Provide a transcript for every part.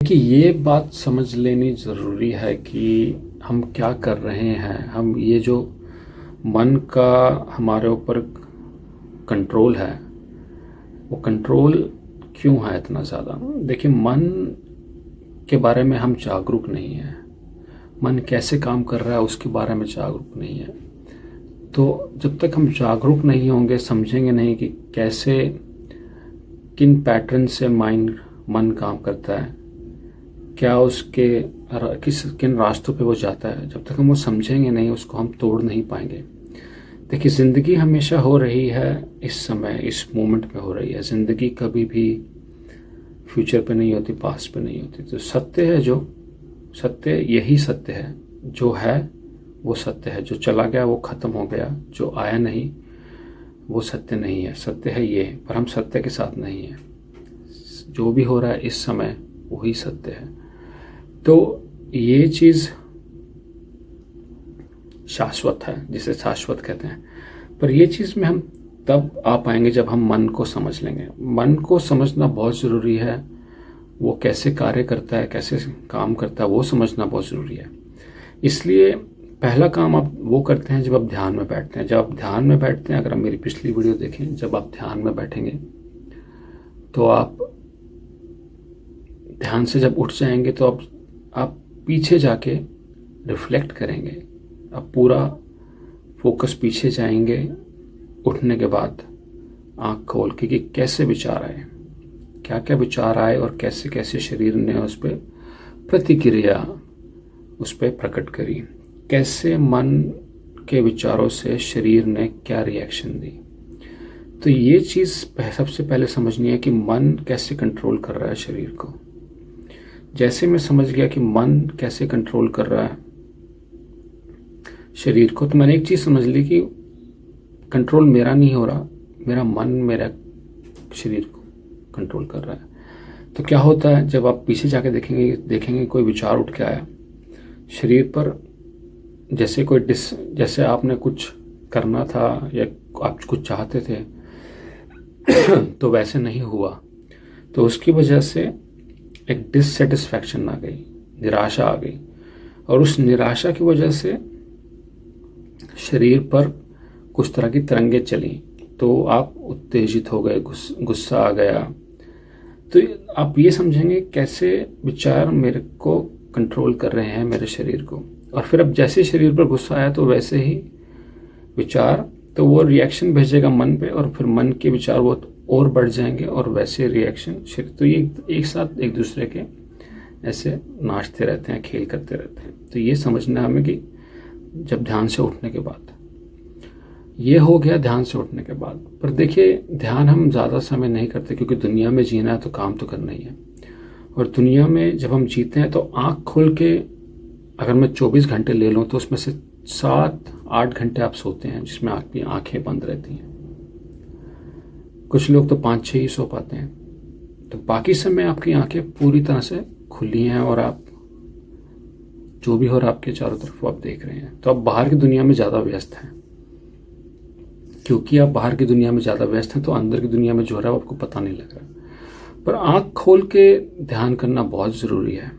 देखिए, ये बात समझ लेनी ज़रूरी है कि हम क्या कर रहे हैं। हम ये जो मन का हमारे ऊपर कंट्रोल है, वो कंट्रोल क्यों है इतना ज़्यादा। देखिए, मन के बारे में हम जागरूक नहीं हैं। मन कैसे काम कर रहा है उसके बारे में जागरूक नहीं है। तो जब तक हम जागरूक नहीं होंगे, समझेंगे नहीं कि कैसे किन पैटर्न से मन काम करता है, क्या उसके किन रास्तों पे वो जाता है, जब तक हम वो समझेंगे नहीं, उसको हम तोड़ नहीं पाएंगे। देखिए, ज़िंदगी हमेशा हो रही है इस समय, इस मोमेंट में हो रही है। ज़िंदगी कभी भी फ्यूचर पे नहीं होती, पास्ट पे नहीं होती। तो सत्य है, जो सत्य यही सत्य है। जो है वो सत्य है, जो चला गया वो ख़त्म हो गया, जो आया नहीं वो सत्य नहीं है। सत्य है ये, पर हम सत्य के साथ नहीं है। जो भी हो रहा है इस समय वही सत्य है। तो ये चीज़ शाश्वत है, जिसे शाश्वत कहते हैं। पर ये चीज़ में हम तब आ पाएंगे जब हम मन को समझ लेंगे। मन को समझना बहुत ज़रूरी है। वो कैसे कार्य करता है, कैसे काम करता है, वो समझना बहुत ज़रूरी है। इसलिए पहला काम आप वो करते हैं जब आप ध्यान में बैठते हैं। जब आप ध्यान में बैठते हैं, अगर आप मेरी पिछली वीडियो देखें, जब आप ध्यान में बैठेंगे तो आप ध्यान से जब उठ जाएंगे तो आप पीछे जाके रिफ्लेक्ट करेंगे। आप पूरा फोकस पीछे जाएंगे उठने के बाद, आँख खोल के, कि कैसे विचार आए, क्या क्या विचार आए और कैसे कैसे शरीर ने उस पर प्रतिक्रिया उस पर प्रकट करी, कैसे मन के विचारों से शरीर ने क्या रिएक्शन दी। तो ये चीज़ सबसे पहले समझनी है कि मन कैसे कंट्रोल कर रहा है शरीर को। जैसे मैं समझ गया कि मन कैसे कंट्रोल कर रहा है शरीर को, तो मैंने एक चीज़ समझ ली कि कंट्रोल मेरा नहीं हो रहा, मेरा मन मेरा शरीर को कंट्रोल कर रहा है। तो क्या होता है, जब आप पीछे जाके देखेंगे कोई विचार उठ के आया शरीर पर, जैसे आपने कुछ करना था या आप कुछ चाहते थे तो वैसे नहीं हुआ, तो उसकी वजह से एक डिससेटिस्फैक्शन आ गई, निराशा आ गई। और उस निराशा की वजह से शरीर पर कुछ तरह की तरंगें चली, तो आप उत्तेजित हो गए, गुस्सा आ गया। तो आप ये समझेंगे कैसे विचार मेरे को कंट्रोल कर रहे हैं, मेरे शरीर को। और फिर अब जैसे शरीर पर गुस्सा आया तो वैसे ही विचार, तो वो रिएक्शन भेजेगा मन पे, और फिर मन के विचार वो और बढ़ जाएंगे और वैसे रिएक्शन शरीर। तो ये एक साथ एक दूसरे के ऐसे नाचते रहते हैं, खेल करते रहते हैं। तो ये समझना हमें कि जब ध्यान से उठने के बाद, ये हो गया ध्यान से उठने के बाद। पर देखिए, ध्यान हम ज़्यादा समय नहीं करते, क्योंकि दुनिया में जीना है तो काम तो करना ही है। और दुनिया में जब हम जीते हैं तो आँख खोल के अगर मैं 24 घंटे ले लूँ तो उसमें से 7-8 घंटे आप सोते हैं, जिसमें आपकी आँखें बंद रहती हैं। कुछ लोग तो 5-6 ही सो पाते हैं। तो बाकी समय आपकी आँखें पूरी तरह से खुली हैं और आप जो भी हो रहा है आपके चारों तरफ आप देख रहे हैं। तो आप बाहर की दुनिया में ज़्यादा व्यस्त हैं। क्योंकि आप बाहर की दुनिया में ज़्यादा व्यस्त हैं तो अंदर की दुनिया में जो हो रहा है आपको पता नहीं लग रहा। पर आँख खोल के ध्यान करना बहुत ज़रूरी है।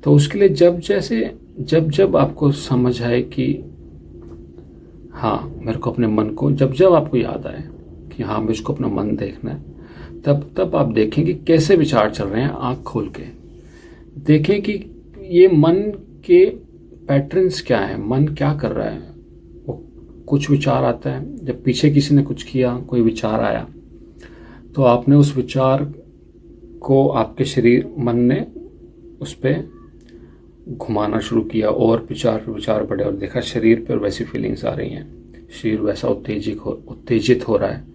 तो उसके लिए जब आपको समझ आए कि हाँ, मेरे को अपने मन को, जब आपको याद आए कि हाँ मुझको अपना मन देखना है, तब आप देखें कि कैसे विचार चल रहे हैं। आँख खोल के देखें कि ये मन के पैटर्न्स क्या हैं, मन क्या कर रहा है। वो कुछ विचार आता है, जब पीछे किसी ने कुछ किया, कोई विचार आया, तो आपने उस विचार को, आपके शरीर मन ने उस पर घुमाना शुरू किया और विचार बढ़े, और देखा शरीर पर वैसी फीलिंग्स आ रही हैं, शरीर वैसा उत्तेजित हो रहा है।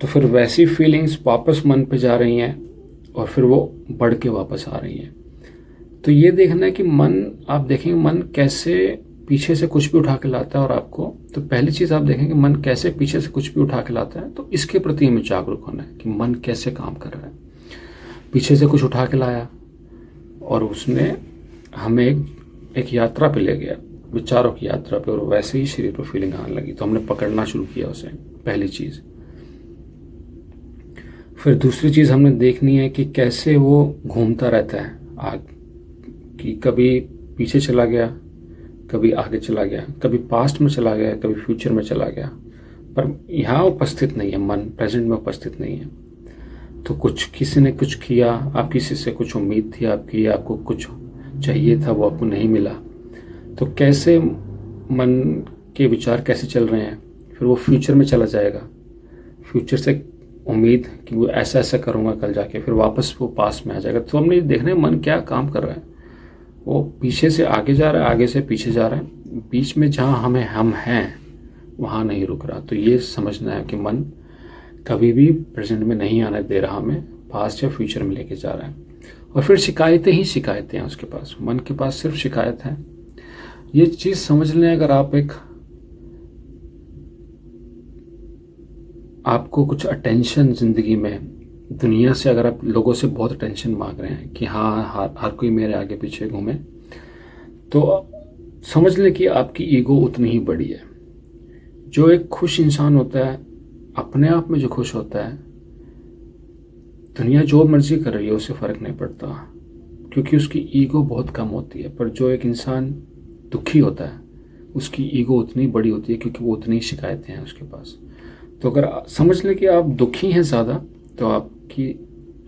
तो फिर वैसी फीलिंग्स वापस मन पे जा रही हैं और फिर वो बढ़ के वापस आ रही हैं। तो ये देखना है कि मन, आप देखेंगे मन कैसे पीछे से कुछ भी उठा के लाता है और आपको, तो पहली चीज़ आप देखेंगे मन कैसे पीछे से कुछ भी उठा के लाता है। तो इसके प्रति हमें जागरूक होना है कि मन कैसे काम कर रहा है। पीछे से कुछ उठा के लाया और उसने हमें एक यात्रा पे ले गया, विचारों की यात्रा पे, और वैसे ही शरीर पर फीलिंग आने लगी, तो हमने पकड़ना शुरू किया उसे, पहली चीज़। फिर दूसरी चीज़ हमने देखनी है कि कैसे वो घूमता रहता है आग कि कभी पीछे चला गया, कभी आगे चला गया, कभी पास्ट में चला गया, कभी फ्यूचर में चला गया, पर यहाँ उपस्थित नहीं है, मन प्रेजेंट में उपस्थित नहीं है। तो कुछ किसी ने कुछ किया, आप किसी से कुछ उम्मीद थी आपकी, आपको कुछ चाहिए था, वो आपको नहीं मिला, तो कैसे मन के विचार कैसे चल रहे हैं, फिर वो फ्यूचर में चला जाएगा, फ्यूचर से उम्मीद कि वो ऐसा ऐसा करूँगा कल जाके, फिर वापस वो पास में आ जाएगा। तो हमने देखना है मन क्या काम कर रहा है, वो पीछे से आगे जा रहा है, आगे से पीछे जा रहा है, बीच में जहाँ हम हैं वहाँ नहीं रुक रहा। तो ये समझना है कि मन कभी भी प्रेजेंट में नहीं आने दे रहा, हमें पास्ट या फ्यूचर में लेके जा रहा है। और फिर शिकायतें ही शिकायतें हैं उसके पास, मन के पास सिर्फ शिकायत है। ये चीज़ समझ लें, अगर आपको कुछ अटेंशन ज़िंदगी में दुनिया से, अगर आप लोगों से बहुत अटेंशन मांग रहे हैं कि हाँ हर कोई मेरे आगे पीछे घूमे, तो समझ लें कि आपकी ईगो उतनी ही बड़ी है। जो एक खुश इंसान होता है, अपने आप में जो खुश होता है, दुनिया जो मर्जी कर रही है उसे फ़र्क नहीं पड़ता, क्योंकि उसकी ईगो बहुत कम होती है। पर जो एक इंसान दुखी होता है, उसकी ईगो उतनी बड़ी होती है, क्योंकि वो उतनी शिकायतें हैं उसके पास। तो अगर समझ लें कि आप दुखी हैं ज़्यादा, तो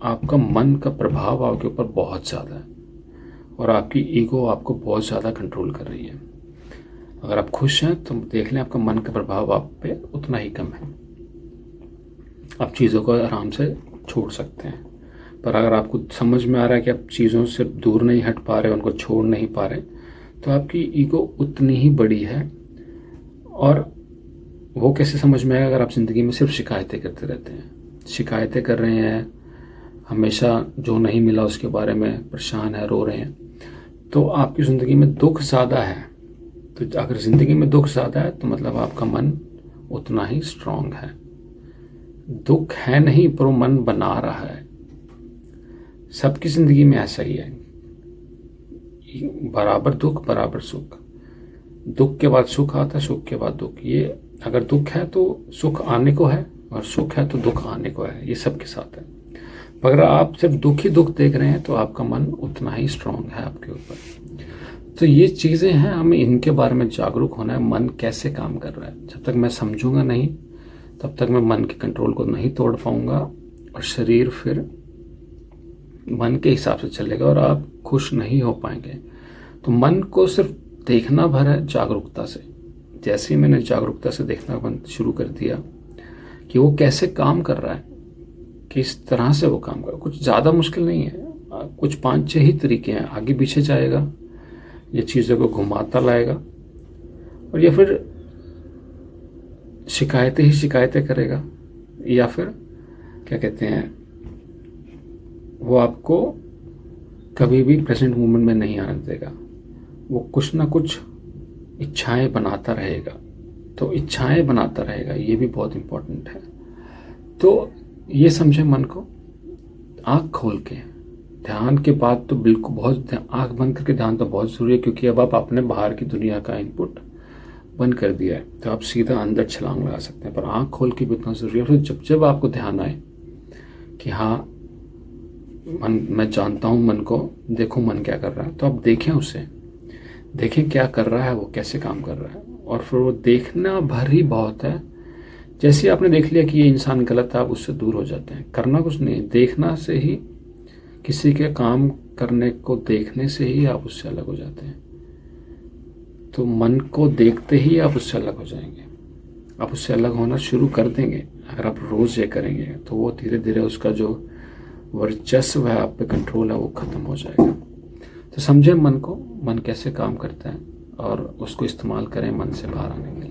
आपका मन का प्रभाव आपके ऊपर बहुत ज़्यादा है, और आपकी ईगो आपको बहुत ज़्यादा कंट्रोल कर रही है। अगर आप खुश हैं तो देख लें आपका मन का प्रभाव आप पे उतना ही कम है, आप चीज़ों को आराम से छोड़ सकते हैं। पर अगर आपको समझ में आ रहा है कि आप चीज़ों से दूर नहीं हट पा रहे, उनको छोड़ नहीं पा रहे, तो आपकी ईगो उतनी ही बड़ी है। और वो कैसे समझ में आएगा, अगर आप ज़िंदगी में सिर्फ शिकायतें करते रहते हैं, शिकायतें कर रहे हैं, हमेशा जो नहीं मिला उसके बारे में परेशान है, रो रहे हैं, तो आपकी ज़िंदगी में दुख ज़्यादा है। तो अगर ज़िंदगी में दुख ज़्यादा है तो मतलब आपका मन उतना ही स्ट्रांग है। दुख है नहीं, पर वो मन बना रहा है। सबकी ज़िंदगी में ऐसा ही है, बराबर दुख बराबर सुख, दुख के बाद सुख आता है, सुख के बाद दुख। ये अगर दुख है तो सुख आने को है, और सुख है तो दुख आने को है, ये सबके साथ है। पर अगर आप सिर्फ दुख ही दुख देख रहे हैं तो आपका मन उतना ही स्ट्रांग है आपके ऊपर। तो ये चीज़ें हैं, हमें इनके बारे में जागरूक होना है, मन कैसे काम कर रहा है। जब तक मैं समझूंगा नहीं, तब तक मैं मन के कंट्रोल को नहीं तोड़ पाऊंगा, और शरीर फिर मन के हिसाब से चलेगा और आप खुश नहीं हो पाएंगे। तो मन को सिर्फ देखना भर है जागरूकता से। जैसे ही मैंने जागरूकता से देखना शुरू कर दिया कि वो कैसे काम कर रहा है, किस तरह से वो काम कर रहा है, कुछ ज़्यादा मुश्किल नहीं है, कुछ 5-6 ही तरीके हैं। आगे पीछे जाएगा, ये चीज़ों को घुमाता लाएगा, और या फिर शिकायतें ही शिकायतें करेगा, या फिर क्या कहते हैं, वो आपको कभी भी प्रेजेंट मोमेंट में नहीं आने देगा। वो कुछ ना कुछ इच्छाएं बनाता रहेगा। तो इच्छाएं बनाता रहेगा, ये भी बहुत इम्पोर्टेंट है। तो ये समझे मन को आँख खोल के। ध्यान के बाद तो बिल्कुल बहुत, आँख बंद करके ध्यान तो बहुत ज़रूरी है, क्योंकि अब आप अपने बाहर की दुनिया का इनपुट बंद कर दिया है, तो आप सीधा अंदर छलांग लगा सकते हैं। पर आँख खोल के भी इतना ज़रूरी है। फिर जब जब आपको ध्यान आए कि हाँ मन, मैं जानता हूँ मन को, देखो मन क्या कर रहा है, तो आप देखें उसे, देखें क्या कर रहा है, वो कैसे काम कर रहा है। और फिर वो देखना भर ही बहुत है। जैसे ही आपने देख लिया कि ये इंसान गलत है, आप उससे दूर हो जाते हैं। करना कुछ नहीं, देखना से ही, किसी के काम करने को देखने से ही आप उससे अलग हो जाते हैं। तो मन को देखते ही आप उससे अलग हो जाएंगे, आप उससे अलग होना शुरू कर देंगे। अगर आप रोज़ ये करेंगे तो वो धीरे धीरे उसका जो वर्चस्व है, आप पे कंट्रोल है, वो ख़त्म हो जाएगा। तो समझें मन को, मन कैसे काम करता है, और उसको इस्तेमाल करें मन से बाहर आने के लिए।